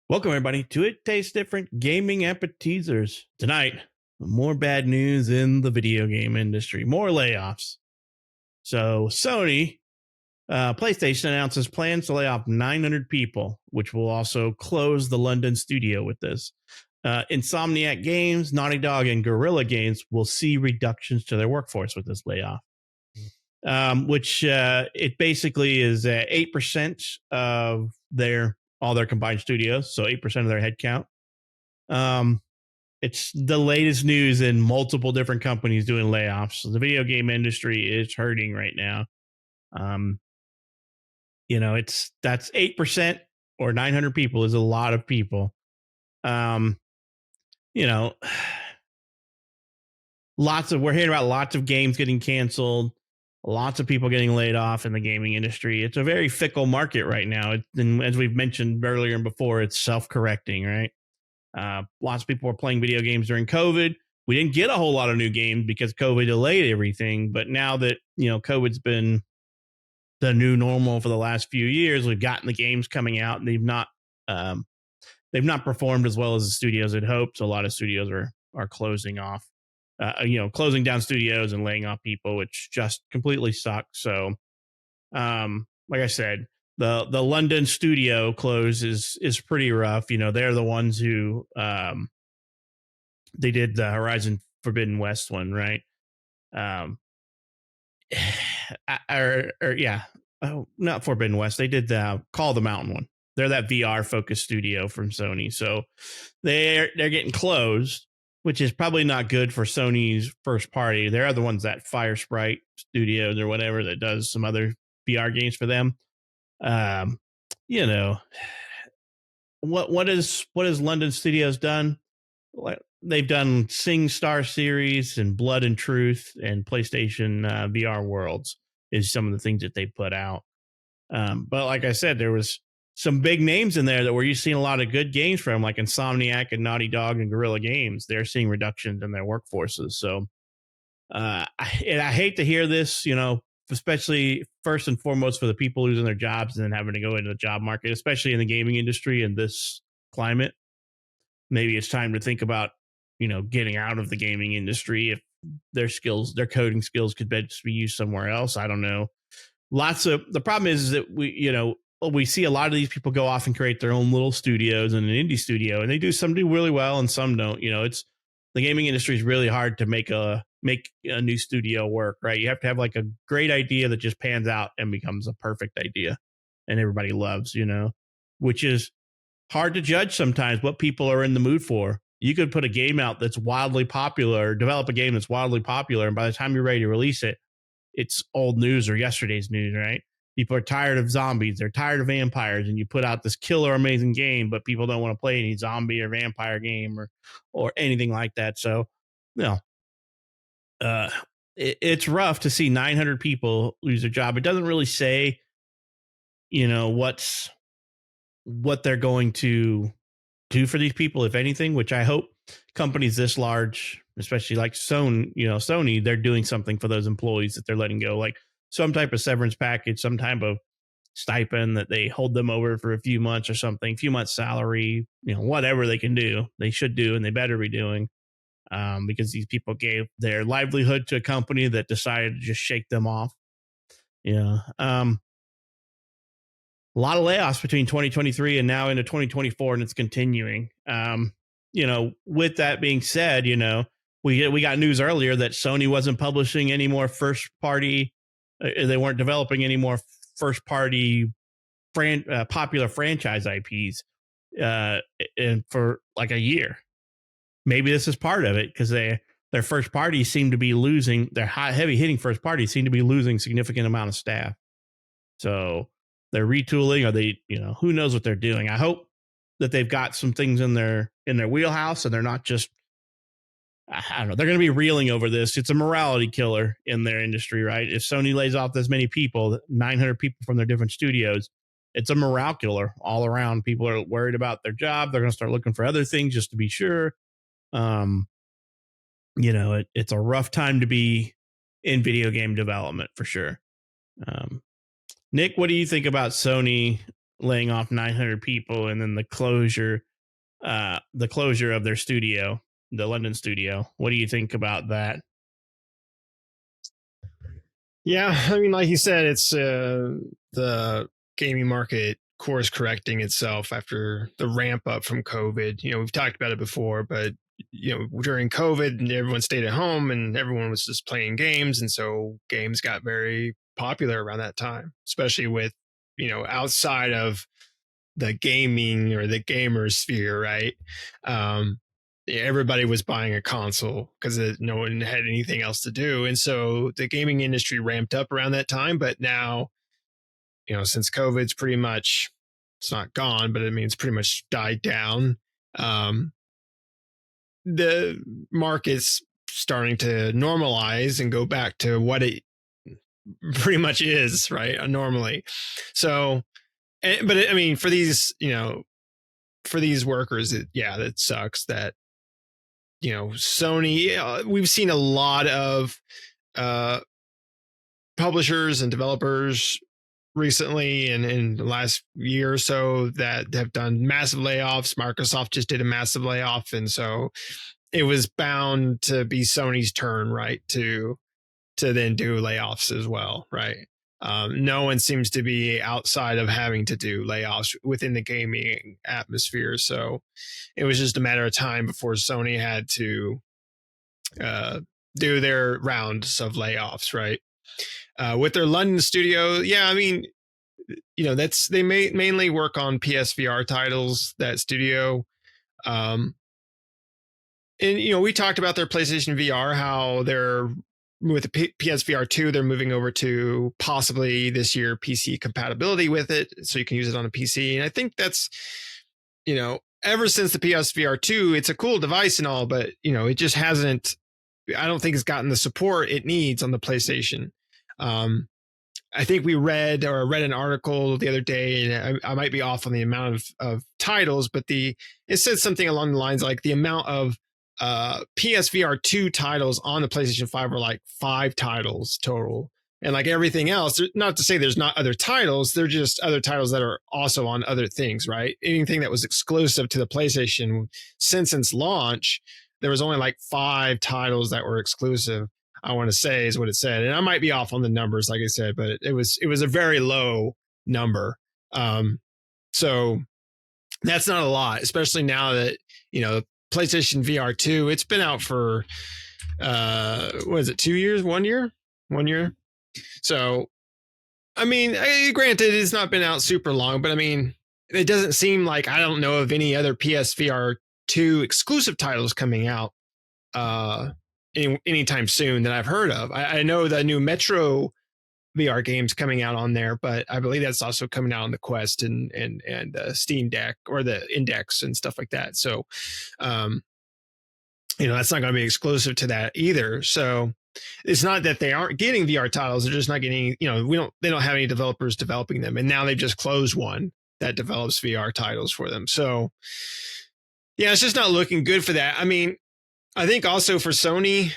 Welcome, everybody, to It Tastes Different Gaming Appetizers. Tonight, more bad news in the video game industry, more layoffs. So, Sony, PlayStation announces plans to lay off 900 people, which will also close the London studio with this. Insomniac Games, Naughty Dog, and Guerrilla Games will see reductions to their workforce with this layoff. Which it basically is 8% of all their combined studios, so 8% of their headcount. It's the latest news in multiple different companies doing layoffs. So the video game industry is hurting right now. That's 8% or 900 people is a lot of people. We're hearing about lots of games getting canceled, lots of people getting laid off in the gaming industry. It's a very fickle market right now. And as we've mentioned earlier and before, it's self-correcting, right? Lots of people were playing video games during COVID. We didn't get a whole lot of new games because COVID delayed everything. But now that, COVID's been the new normal for the last few years, we've gotten the games coming out, and they've not performed as well as the studios had hoped. So a lot of studios are closing off. Closing down studios and laying off people, which just completely sucks. So, like I said, the London studio close is pretty rough. They're the ones who they did the Horizon Forbidden West one, right? Not Forbidden West. They did the Call of the Mountain one. They're that VR focused studio from Sony, so they're getting closed, which is probably not good for Sony's first party. They're the ones that Fire Sprite Studios or whatever that does some other VR games for them. What has London Studios done? They've done Sing Star series and Blood and Truth and PlayStation VR Worlds is some of the things that they put out. But like I said, there was some big names in there that were you seeing a lot of good games from, like Insomniac and Naughty Dog and Guerrilla Games. They're seeing reductions in their workforces. So I hate to hear this, especially first and foremost for the people losing their jobs and then having to go into the job market, especially in the gaming industry in this climate. Maybe it's time to think about, getting out of the gaming industry if their coding skills could be used somewhere else. I don't know. The problem is that we see a lot of these people go off and create their own little studios and an indie studio, and some do really well and some don't. It's the gaming industry is really hard to make a new studio work, right? You have to have like a great idea that just pans out and becomes a perfect idea and everybody loves, which is hard to judge sometimes what people are in the mood for. You could put a game out that's wildly popular, develop a game that's wildly popular, and by the time you're ready to release it, it's old news or yesterday's news, right? People are tired of zombies. They're tired of vampires. And you put out this killer, amazing game, but people don't want to play any zombie or vampire game or anything like that. So, it's rough to see 900 people lose their job. It doesn't really say, what they're going to do for these people, if anything, which I hope companies this large, especially like Sony, they're doing something for those employees that they're letting go, like some type of severance package, some type of stipend that they hold them over for a few months or something, few months salary, whatever they can do, they should do, and they better be doing, because these people gave their livelihood to a company that decided to just shake them off. A lot of layoffs between 2023 and now into 2024, and it's continuing. With that being said, we got news earlier that Sony wasn't publishing any more first party. They weren't developing any more first party popular franchise IPs and for like a year. Maybe this is part of it because their first parties seem to be losing, their heavy hitting first parties seem to be losing significant amount of staff. So they're retooling, or they, who knows what they're doing. I hope that they've got some things in their wheelhouse and they're not just, I don't know, they're going to be reeling over this. It's a morality killer in their industry, right? If Sony lays off this many people, 900 people from their different studios, it's a morale killer all around. People are worried about their job. They're going to start looking for other things just to be sure. It's a rough time to be in video game development for sure. Nick, what do you think about Sony laying off 900 people, and then the closure of their studio, the London studio. What do you think about that? Yeah, I mean, like you said, it's the gaming market course correcting itself after the ramp up from COVID. We've talked about it before, but during COVID, everyone stayed at home and everyone was just playing games, and so games got very popular around that time, especially with outside of the gaming or the gamer sphere, right? Um, Everybody was buying a console because no one had anything else to do. And so the gaming industry ramped up around that time. But now, since COVID's pretty much, it's not gone, but I mean, it's pretty much died down. The market's starting to normalize and go back to what it pretty much is, right? Normally. So, but I mean, for these, for these workers, that sucks that, Sony, we've seen a lot of publishers and developers recently and in the last year or so that have done massive layoffs. Microsoft just did a massive layoff. And so it was bound to be Sony's turn, right, to then do layoffs as well, right? No one seems to be outside of having to do layoffs within the gaming atmosphere. So it was just a matter of time before Sony had to do their rounds of layoffs, right? With their London studio, yeah, I mean, they mainly work on PSVR titles, that studio. And we talked about their PlayStation VR, how they're with the PSVR 2, they're moving over to possibly this year PC compatibility with it, so you can use it on a PC. And I think that's, ever since the PSVR 2, it's a cool device and all, but it just hasn't. I don't think it's gotten the support it needs on the PlayStation. I think we read an article the other day, and I might be off on the amount of titles, but it said something along the lines like the amount of PSVR 2 titles on the PlayStation 5 were like 5 titles total. And like everything else, not to say there's not other titles, they're just other titles that are also on other things, right? Anything that was exclusive to the PlayStation since its launch, there was only like 5 titles that were exclusive, I want to say, is what it said. And I might be off on the numbers, like I said, but it was a very low number. So that's not a lot, especially now that, PlayStation VR 2, it's been out for, what is it, 2 years, 1 year? 1 year. So, I mean, granted, it's not been out super long, but I mean, it doesn't seem like, I don't know of any other PSVR 2 exclusive titles coming out anytime soon that I've heard of. I know the new Metro VR games coming out on there, but I believe that's also coming out on the Quest and Steam Deck or the Index and stuff like that. So, that's not going to be exclusive to that either. So it's not that they aren't getting VR titles; they're just not getting. They don't have any developers developing them, and now they've just closed one that develops VR titles for them. So, yeah, it's just not looking good for that. I mean, I think also for Sony,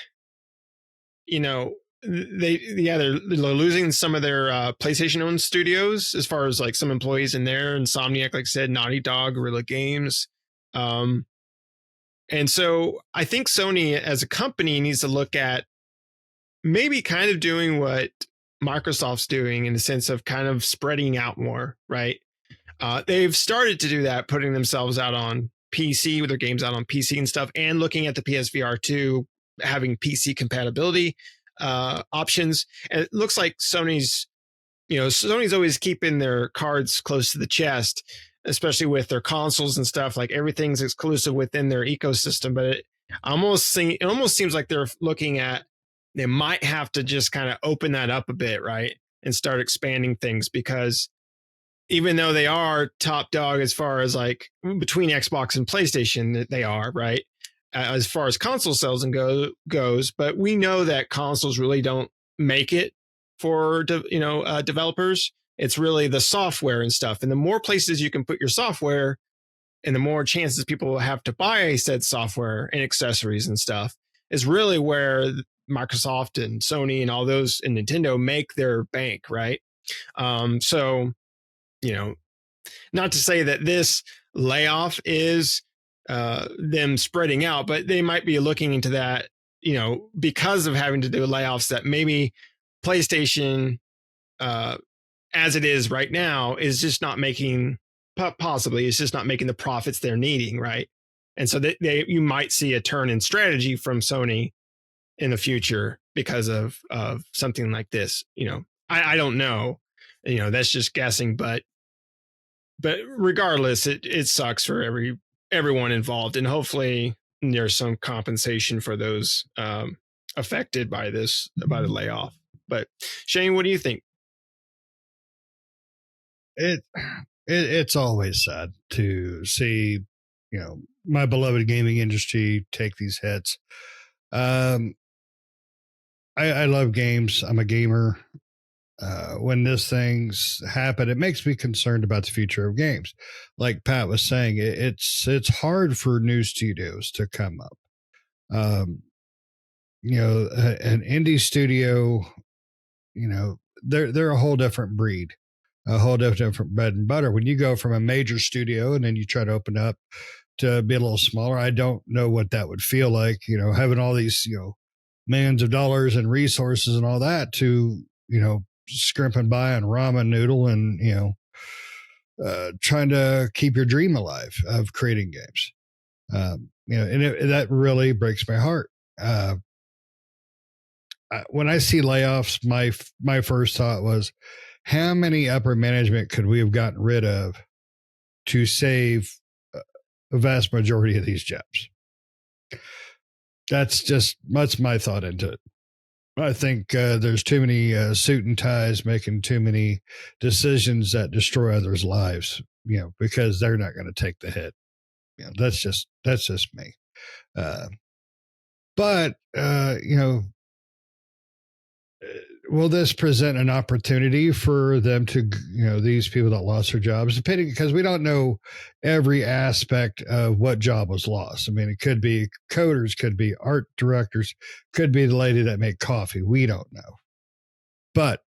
they're losing some of their PlayStation owned studios as far as like some employees in there. Insomniac, like I said, Naughty Dog, Guerrilla Games. And so I think Sony as a company needs to look at maybe kind of doing what Microsoft's doing in the sense of kind of spreading out more, right? They've started to do that, putting themselves out on PC with their games out on PC and stuff, and looking at the PSVR 2 having PC compatibility options. And it looks like Sony's always keeping their cards close to the chest, especially with their consoles and stuff. Like everything's exclusive within their ecosystem, but it almost seems like they're looking at, they might have to just kind of open that up a bit, right? And start expanding things, because even though they are top dog as far as like between Xbox and PlayStation, they are, right? As far as console sales and goes, but we know that consoles really don't make it for developers. It's really the software and stuff, and the more places you can put your software, and the more chances people will have to buy said software and accessories and stuff, is really where Microsoft and Sony and all those and Nintendo make their bank, right? So Not to say that this layoff is them spreading out, but they might be looking into that, because of having to do layoffs, that maybe PlayStation, as it is right now, is just not making, possibly, it's just not making the profits they're needing, right? And so you might see a turn in strategy from Sony in the future because of something like this. I don't know. That's just guessing, but regardless, it sucks for everyone involved, and hopefully there's some compensation for those affected by the layoff. But Shane, what do you think? It's always sad to see, my beloved gaming industry take these hits. I love games. I'm a gamer. When this things happen, it makes me concerned about the future of games. Like Pat was saying, it's hard for new studios to come up. An indie studio, they're a whole different breed, a whole different bread and butter. When you go from a major studio and then you try to open up to be a little smaller, I don't know what that would feel like. Having all these, millions of dollars and resources and all that to, scrimping by on ramen noodle and trying to keep your dream alive of creating games. That really breaks my heart. When I see layoffs, my first thought was, how many upper management could we have gotten rid of to save a vast majority of these jobs? That's my thought into it. I think there's too many suit and ties making too many decisions that destroy others' lives, because they're not going to take the hit. That's just me. But will this present an opportunity for them to, these people that lost their jobs, depending, because we don't know every aspect of what job was lost. I mean, it could be coders, could be art directors, could be the lady that made coffee. We don't know. But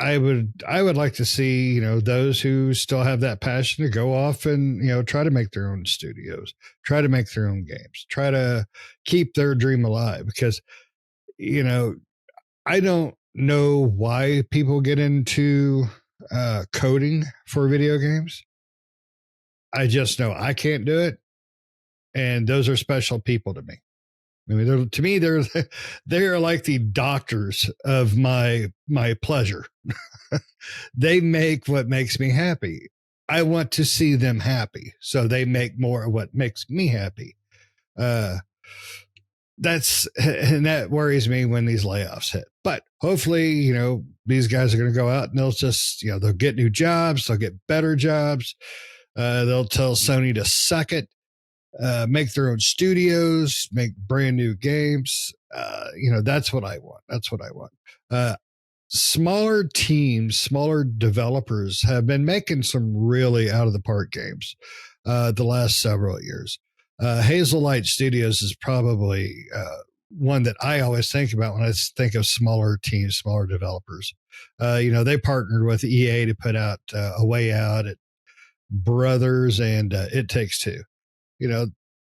I would like to see, those who still have that passion to go off and, try to make their own studios, try to make their own games, try to keep their dream alive, because, I don't know why people get into coding for video games. I just know I can't do it, and those are special people to me. I mean, to me, they're like the doctors of my pleasure. They make what makes me happy. I want to see them happy, so they make more of what makes me happy. That worries me when these layoffs hit. But hopefully, these guys are going to go out and they'll just, they'll get new jobs, they'll get better jobs. They'll tell Sony to suck it, make their own studios, make brand new games. That's what I want. That's what I want. Smaller teams, smaller developers have been making some really out of the park games the last several years. Hazelight Studios is probably one that I always think about when I think of smaller teams, smaller developers. They partnered with EA to put out A Way Out, at Brothers, and It Takes Two.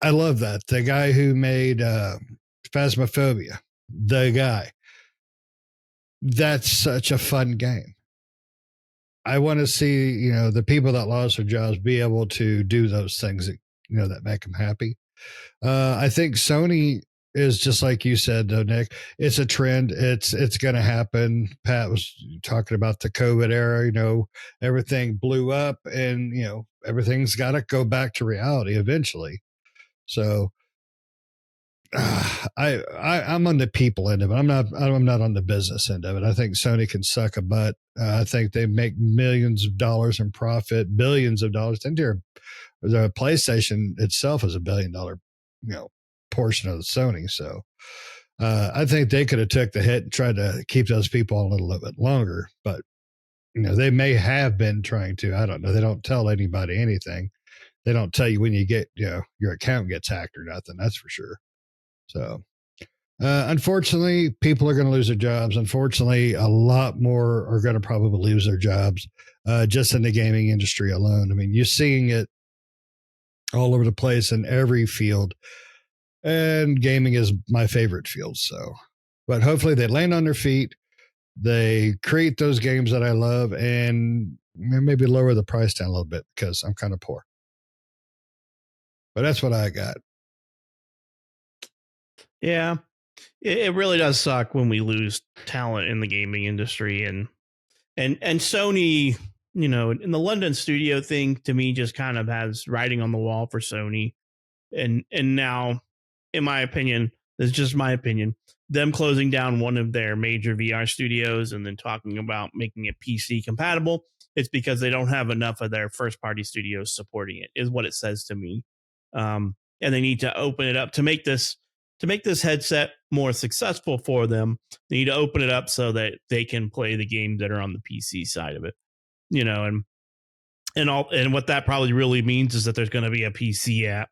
I love that. The guy who made Phasmophobia, the guy. That's such a fun game. I want to see, the people that lost their jobs be able to do those things that, that make them happy. I think Sony is just like you said, though, Nick. It's a trend. It's going to happen. Pat was talking about the COVID era. Everything blew up, and everything's got to go back to reality eventually. So I'm on the people end of it. I'm not on the business end of it. I think Sony can suck a butt. I think they make millions of dollars in profit, billions of dollars. I think the PlayStation itself is $1 billion, portion of the Sony. So I think they could have took the hit and tried to keep those people on a little bit longer, but they may have been trying to. I don't know. They don't tell anybody anything. They don't tell you when you get, your account gets hacked or nothing. That's for sure. So Unfortunately, people are going to lose their jobs. Unfortunately, a lot more are going to probably lose their jobs just in the gaming industry alone. I mean, you're seeing it all over the place in every field, and gaming is my favorite field. So, but hopefully they land on their feet. They create those games that I love and maybe lower the price down a little bit because I'm kind of poor. But that's what I got. Yeah, it really does suck when we lose talent in the gaming industry, and Sony, you know, in the London studio thing to me just kind of has writing on the wall for Sony, and now, in my opinion, this is just my opinion, them closing down one of their major VR studios and then talking about making it PC compatible, it's because they don't have enough of their first party studios supporting it, is what it says to me. And they need to open it up to make this headset more successful for them. They need to open it up so that they can play the games that are on the PC side of it, you know, and what that probably really means is that there's going to be a PC app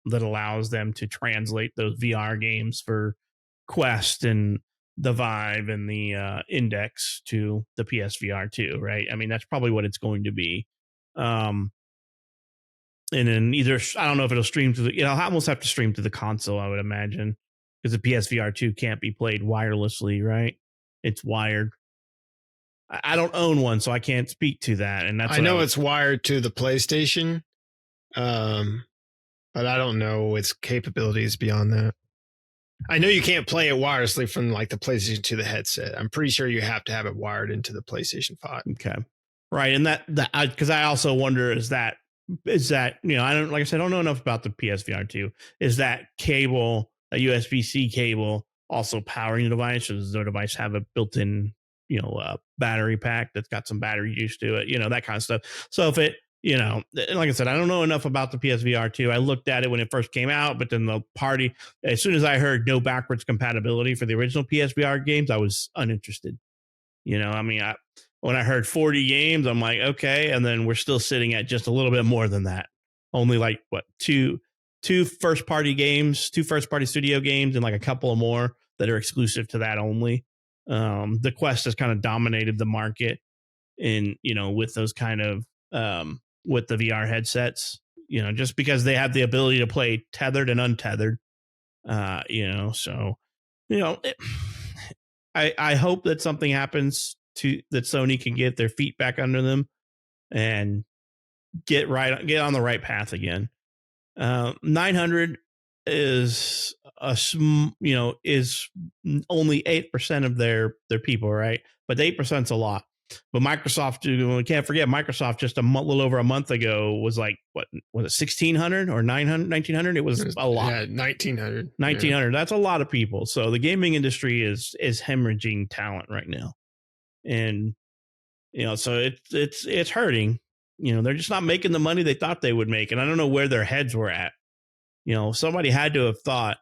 that allows them to translate those VR games for Quest and the Vive and the Index to the PSVR 2, right? I mean, that's probably what it's going to be. And then either, I don't know if it'll stream to the, you know, I almost have to stream to the console, I would imagine, because the PSVR 2 can't be played wirelessly, right? It's wired. I don't own one, so I can't speak to that. And that's, I know it's wired to the PlayStation, but I don't know its capabilities beyond that. I know you can't play it wirelessly from like the PlayStation to the headset. I'm pretty sure you have to have it wired into the PlayStation 5. Okay. Right. And that because I also wonder, is that, you know, I don't, like I said, I don't know enough about the PSVR 2. Is that cable, a USB-C cable, also powering the device? Or does the device have a built-in, you know, battery pack that's got some battery use to it, you know, that kind of stuff. So if it, you know, like I said, I don't know enough about the PSVR 2. I looked at it when it first came out, but then the party, as soon as I heard no backwards compatibility for the original PSVR games, I was uninterested. You know, I mean, when I heard 40 games, I'm like, okay. And then we're still sitting at just a little bit more than that. Only like what, two first party games, 2 first party studio games, and like a couple of more that are exclusive to that only. The Quest has kind of dominated the market in, you know, with those kind of, with the VR headsets, you know, just because they have the ability to play tethered and untethered, you know, so, you know, I hope that something happens that Sony can get their feet back under them and get on the right path again. 900 is is only 8% of their people, right? But 8% is a lot. But Microsoft, we can't forget, Microsoft just little over a month ago was like, what was it, 1,600 or 900, 1,900? It was a lot. Yeah, 1,900. 1,900. Yeah. That's a lot of people. So the gaming industry is hemorrhaging talent right now, and you know, so it's hurting. You know, they're just not making the money they thought they would make, and I don't know where their heads were at. You know, somebody had to have thought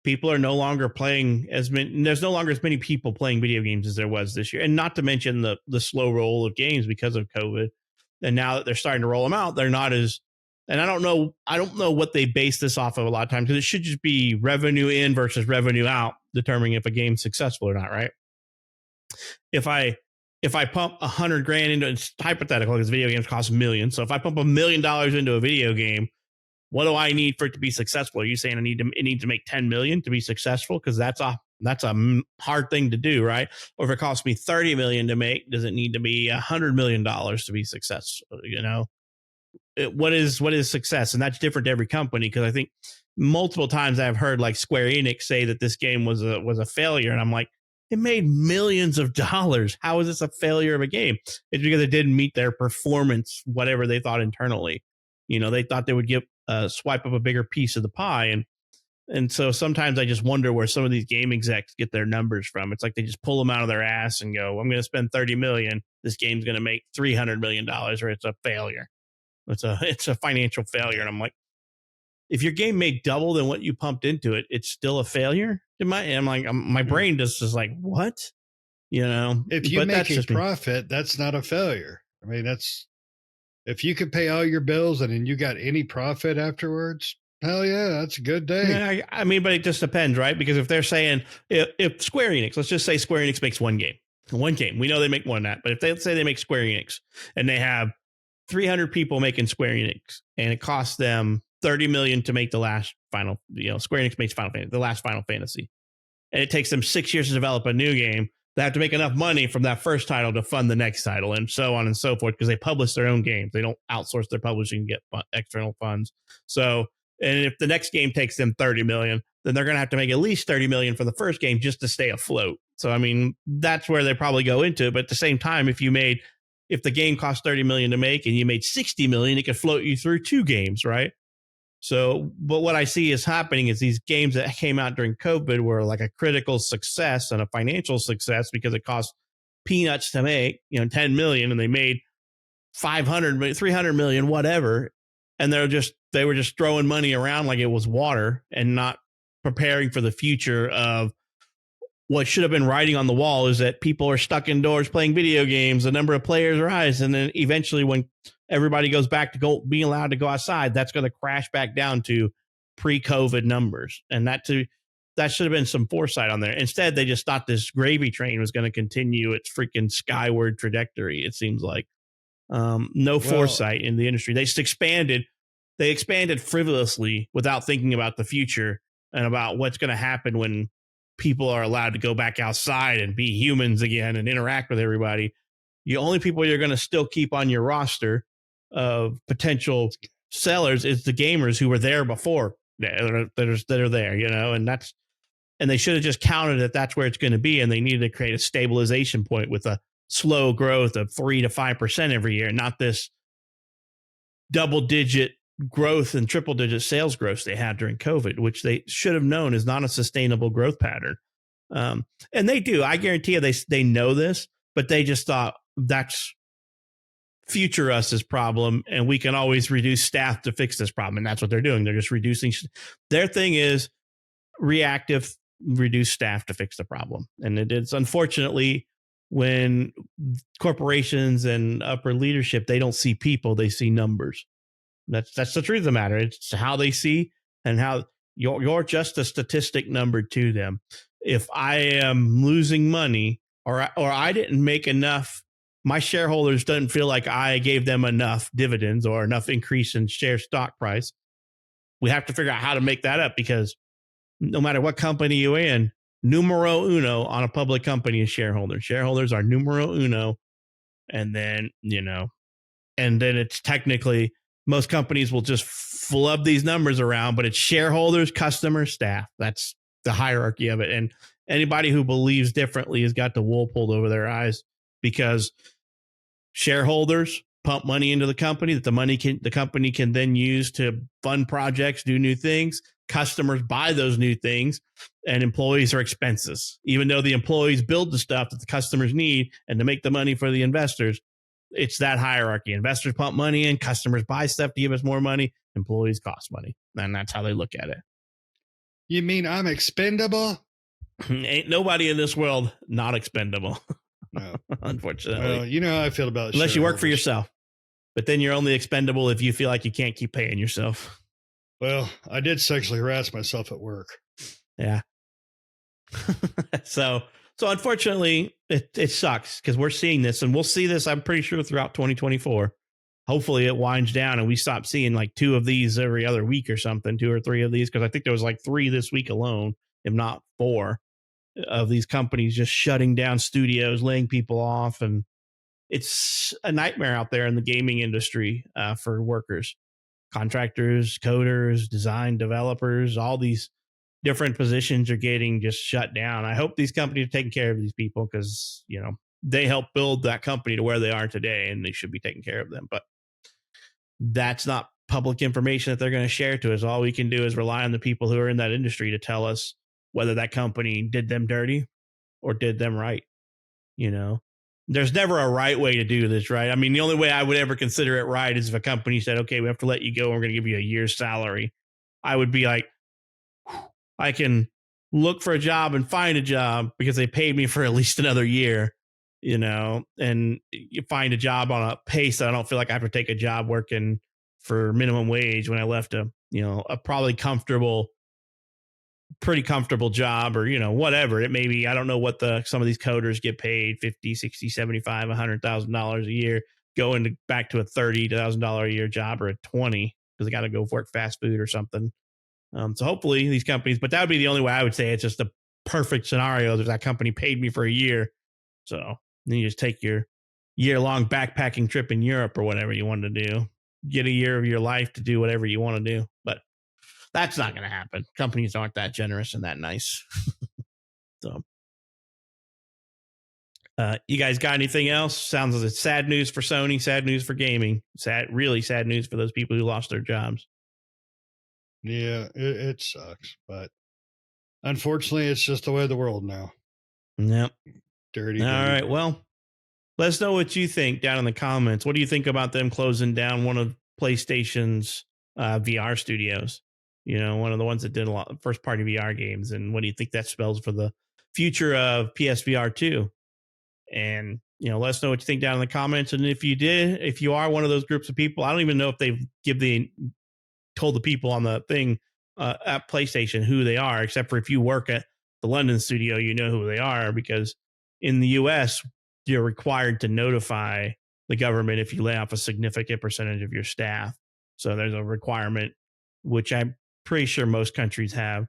people are no longer playing as many. There's no longer as many people playing video games as there was this year, and not to mention the slow roll of games because of COVID. And now that they're starting to roll them out, they're not as. And I don't know what they base this off of a lot of times, because it should just be revenue in versus revenue out, determining if a game's successful or not, right? If I pump $100,000 into, it's hypothetical because video games cost millions. So if I pump $1 million into a video game, what do I need for it to be successful? Are you saying it needs to make 10 million to be successful? Because that's a hard thing to do, right? Or if it costs me 30 million to make, does it need to be $100 million to be successful? You know, what is success? And that's different to every company, because I think multiple times I've heard like Square Enix say that this game was a failure, and I'm like, it made millions of dollars. How is this a failure of a game? It's because it didn't meet their performance, whatever they thought internally. You know, they thought they would swipe up a bigger piece of the pie, and so sometimes I just wonder where some of these game execs get their numbers from. It's like they just pull them out of their ass and go, "I'm going to spend 30 million. This game's going to make $300 million, or it's a failure. It's a financial failure." And I'm like, if your game made double than what you pumped into it, it's still a failure. I'm like, my brain just is like, what? You know, if you make a profit, that's not a failure. I mean, if you could pay all your bills and then you got any profit afterwards, Hell yeah, that's a good day. Yeah, I mean, but it just depends, right? Because if they're saying if Square Enix, let's just say Square Enix makes one game, we know they make more than that. But if they say they make Square Enix and they have 300 people making Square Enix, and it costs them 30 million to make the last Final, Square Enix makes Final Fantasy, the last Final Fantasy, and it takes them 6 years to develop a new game. They have to make enough money from that first title to fund the next title, and so on and so forth, because they publish their own games. They don't outsource their publishing and get external funds. So, and if the next game takes them 30 million, then they're going to have to make at least 30 million for the first game just to stay afloat. So, I mean, that's where they probably go into it. But at the same time, if the game cost 30 million to make and you made 60 million, it could float you through 2 games, right? So, but what I see is happening is these games that came out during COVID were like a critical success and a financial success because it cost peanuts to make, 10 million, and they made 500, 300 million, whatever. And they were just throwing money around like it was water and not preparing for the future of what should have been writing on the wall is that people are stuck indoors playing video games. The number of players rise. And then eventually when everybody goes back to being allowed to go outside, that's going to crash back down to pre-COVID numbers. And that should have been some foresight on there. Instead, they just thought this gravy train was going to continue its freaking skyward trajectory. It seems like no foresight in the industry. They just expanded frivolously without thinking about the future and about what's going to happen when people are allowed to go back outside and be humans again and interact with everybody. The only people you're going to still keep on your roster of potential sellers is the gamers who were there before that are there, and they should have just counted that's where it's going to be. And they needed to create a stabilization point with a slow growth of 3 to 5% every year, not this double digit growth and triple digit sales growth they had during COVID, which they should have known is not a sustainable growth pattern. And they do. I guarantee you they know this, but they just thought that's future us's problem, and we can always reduce staff to fix this problem. And that's what they're doing. They're just reducing. Their thing is reactive, reduce staff to fix the problem. And it is unfortunately when corporations and upper leadership, they don't see people, they see numbers. That's the truth of the matter. It's how they see, and how you're just a statistic number to them. If I am losing money or I didn't make enough, my shareholders doesn't feel like I gave them enough dividends or enough increase in share stock price. We have to figure out how to make that up, because no matter what company you're in, numero uno on a public company is shareholders. Shareholders are numero uno. And then, it's technically, most companies will just flub these numbers around, but it's shareholders, customers, staff. That's the hierarchy of it. And anybody who believes differently has got the wool pulled over their eyes, because shareholders pump money into the company that the company can then use to fund projects, do new things. Customers buy those new things, and employees are expenses. Even though the employees build the stuff that the customers need and to make the money for the investors, it's that hierarchy. Investors pump money in, customers buy stuff to give us more money, employees cost money. And that's how they look at it. You mean I'm expendable? Ain't nobody in this world not expendable. No. Unfortunately. Well, how I feel about unless you work for yourself. But then you're only expendable if you feel like you can't keep paying yourself. Well, I did sexually harass myself at work. Yeah. So unfortunately, it sucks, because we're seeing this, and we'll see this, I'm pretty sure, throughout 2024. Hopefully it winds down and we stop seeing like 2 of these every other week or something, 2 or 3 of these, because I think there was like 3 this week alone, if not 4, of these companies just shutting down studios, laying people off. And it's a nightmare out there in the gaming industry for workers, contractors, coders, design developers. All these different positions are getting just shut down. I hope these companies are taking care of these people, because, they helped build that company to where they are today, and they should be taking care of them. But that's not public information that they're going to share to us. All we can do is rely on the people who are in that industry to tell us whether that company did them dirty or did them right. There's never a right way to do this, right? I mean, the only way I would ever consider it right is if a company said, okay, we have to let you go, and we're going to give you a year's salary. I would be like, I can look for a job and find a job because they paid me for at least another year, and you find a job on a pace that I don't feel like I have to take a job working for minimum wage when I left a probably pretty comfortable job, or whatever it may be. I don't know what some of these coders get paid, 50, 60, 75, $100,000 a year, going back to a $30,000 a year job, or a 20, because they got to go work fast food or something. So hopefully these companies, but that would be the only way I would say it's just a perfect scenario. If that company paid me for a year, so then you just take your year-long backpacking trip in Europe or whatever you want to do, get a year of your life to do whatever you want to do. But that's not going to happen. Companies aren't that generous and that nice. So, you guys got anything else? Sounds like it's sad news for Sony, sad news for gaming, really sad news for those people who lost their jobs. Yeah, it sucks, but unfortunately, it's just the way of the world now. Yep. Dirty. All right. Well, let us know what you think down in the comments. What do you think about them closing down one of PlayStation's VR studios? One of the ones that did a lot of first party VR games. And what do you think that spells for the future of PSVR 2? And, let us know what you think down in the comments. And if you are one of those groups of people, I don't even know if they've told the people on the thing at PlayStation who they are, except for if you work at the London studio, you know who they are, because in the US, you're required to notify the government if you lay off a significant percentage of your staff. So there's a requirement, which I'm pretty sure most countries have.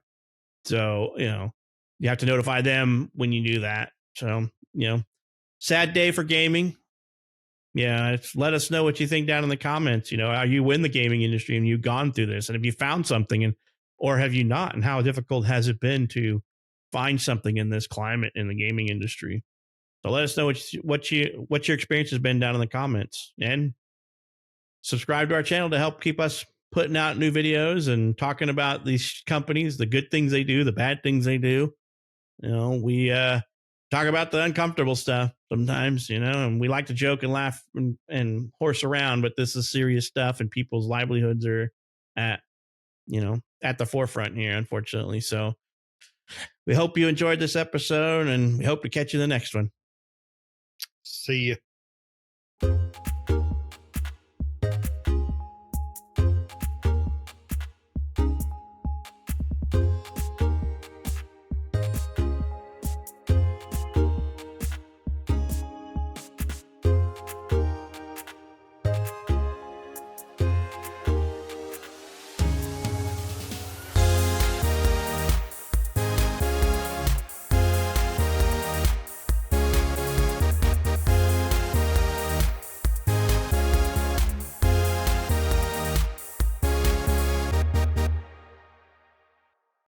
So, you have to notify them when you do that. So, sad day for gaming. Yeah, let us know what you think down in the comments. Are you in the gaming industry and you've gone through this? And have you found something, or have you not? And how difficult has it been to find something in this climate in the gaming industry? So let us know what your experience has been down in the comments, and subscribe to our channel to help keep us putting out new videos and talking about these companies, the good things they do, the bad things they do. We talk about the uncomfortable stuff sometimes, and we like to joke and laugh and horse around, but this is serious stuff, and people's livelihoods are at the forefront here, unfortunately. So we hope you enjoyed this episode, and we hope to catch you in the next one. See you.